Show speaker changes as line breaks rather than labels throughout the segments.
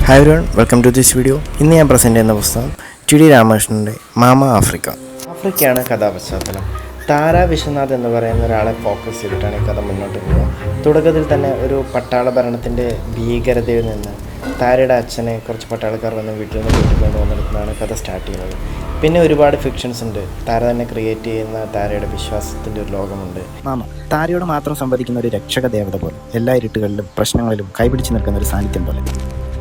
Hi everyone, welcome to this video. ഇന്ന് ഞാൻ present ചെയ്യുന്ന പുസ്തകം ടി.ഡി. രാമകൃഷ്ണൻ്റെ മാമ ആഫ്രിക്ക. ആഫ്രിക്കയാണ് കഥാപശ്ചാത്തലം. താര വിശ്വനാഥ് എന്ന് പറയുന്ന ഒരാളെ ഫോക്കസ് ചെയ്തിട്ടാണ് ഈ കഥ മുന്നോട്ട് പോകുക. തുടക്കത്തിൽ തന്നെ ഒരു പട്ടാള ഭരണത്തിൻ്റെ ഭീകരതയിൽ നിന്ന് താരയുടെ അച്ഛനെ കുറച്ച് പട്ടാളക്കാർ വന്ന് വീട്ടിൽ നിന്ന് കൂട്ടിക്കൊണ്ട് വന്നെടുക്കുന്നതാണ് കഥ സ്റ്റാർട്ട് ചെയ്യുന്നത്. പിന്നെ ഒരുപാട് ഫിക്ഷൻസ് ഉണ്ട്. താര തന്നെ ക്രിയേറ്റ് ചെയ്യുന്ന താരയുടെ വിശ്വാസത്തിൻ്റെ ഒരു ലോകമുണ്ട്. മാമ താരയോട് മാത്രം സംവദിക്കുന്ന ഒരു രക്ഷക ദേവത പോലെ, എല്ലാ ഇരുട്ടുകളിലും പ്രശ്നങ്ങളിലും കൈപിടിച്ച് നിൽക്കുന്ന ഒരു സാന്നിധ്യം പോലെ.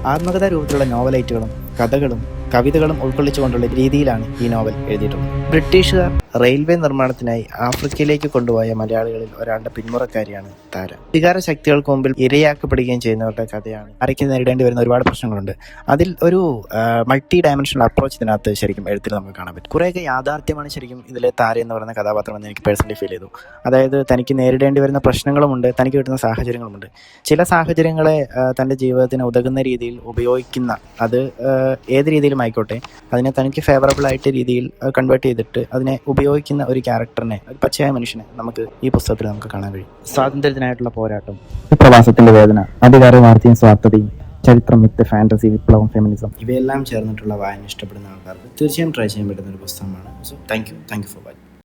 ആത്മകഥാ രൂപത്തിലുള്ള നോവലൈറ്റുകളും കഥകളും കവിതകളും ഉൾക്കൊള്ളിച്ചുകൊണ്ടുള്ള രീതിയിലാണ് ഈ നോവൽ എഴുതിയിട്ടുള്ളത്. ബ്രിട്ടീഷുകാർ റെയിൽവേ നിർമ്മാണത്തിനായി ആഫ്രിക്കയിലേക്ക് കൊണ്ടുപോയ മലയാളികളിൽ ഒരാളുടെ പിന്മുറക്കാരിയാണ് താര. വികാര ശക്തികൾക്ക് മുമ്പിൽ ഇരയാക്കപ്പെടുകയും ചെയ്യുന്നവരുടെ കഥയാണ്. താരയ്ക്ക് നേരിടേണ്ടി വരുന്ന ഒരുപാട് പ്രശ്നങ്ങളുണ്ട്. അതിൽ ഒരു മൾട്ടി ഡയമെൻഷണൽ അപ്രോച്ച് ഇതിനകത്ത് ശരിക്കും എഴുത്തിൽ നമുക്ക് കാണാൻ പറ്റും. കുറേയൊക്കെ യാഥാർത്ഥ്യമാണ് ശരിക്കും ഇതിലെ താര എന്ന് പറയുന്ന കഥാപാത്രം എന്ന് എനിക്ക് പേഴ്സണലി ഫീൽ ചെയ്തു. അതായത് തനിക്ക് നേരിടേണ്ടി വരുന്ന പ്രശ്നങ്ങളുമുണ്ട്, തനിക്ക് കിട്ടുന്ന സാഹചര്യങ്ങളുമുണ്ട്. ചില സാഹചര്യങ്ങളെ തൻ്റെ ജീവിതത്തിന് ഉതകുന്ന രീതിയിൽ ഉപയോഗിക്കുന്ന, അത് ഏത് രീതിയിലും ആയിക്കോട്ടെ, അതിനെ തനിക്ക് ഫേവറബിൾ ആയിട്ട് രീതിയിൽ കൺവേർട്ട് ചെയ്തിട്ട് അതിനെ ഉപയോഗിക്കുന്ന ഒരു ക്യാരക്ടറിനെ, ഒരു പച്ചയായ മനുഷ്യനെ നമുക്ക് ഈ പുസ്തകത്തിൽ നമുക്ക് കാണാൻ കഴിയും. സ്വാതന്ത്ര്യത്തിനായിട്ടുള്ള പോരാട്ടം, പ്രവാസത്തിന്റെ വേദന, അധികാരവാർത്തയും സ്വാർത്ഥതയും, ചരിത്രം, മിത്ത്, ഫാന്റസി, വിപ്ലവം, ഫെമിനിസം, ഇവയെല്ലാം ചേർന്നിട്ടുള്ള വായന ഇഷ്ടപ്പെടുന്ന ആൾക്കാർക്ക് തീർച്ചയായും ട്രൈ ചെയ്യാൻ പറ്റുന്ന ഒരു പുസ്തകമാണ്. So thank you for watching.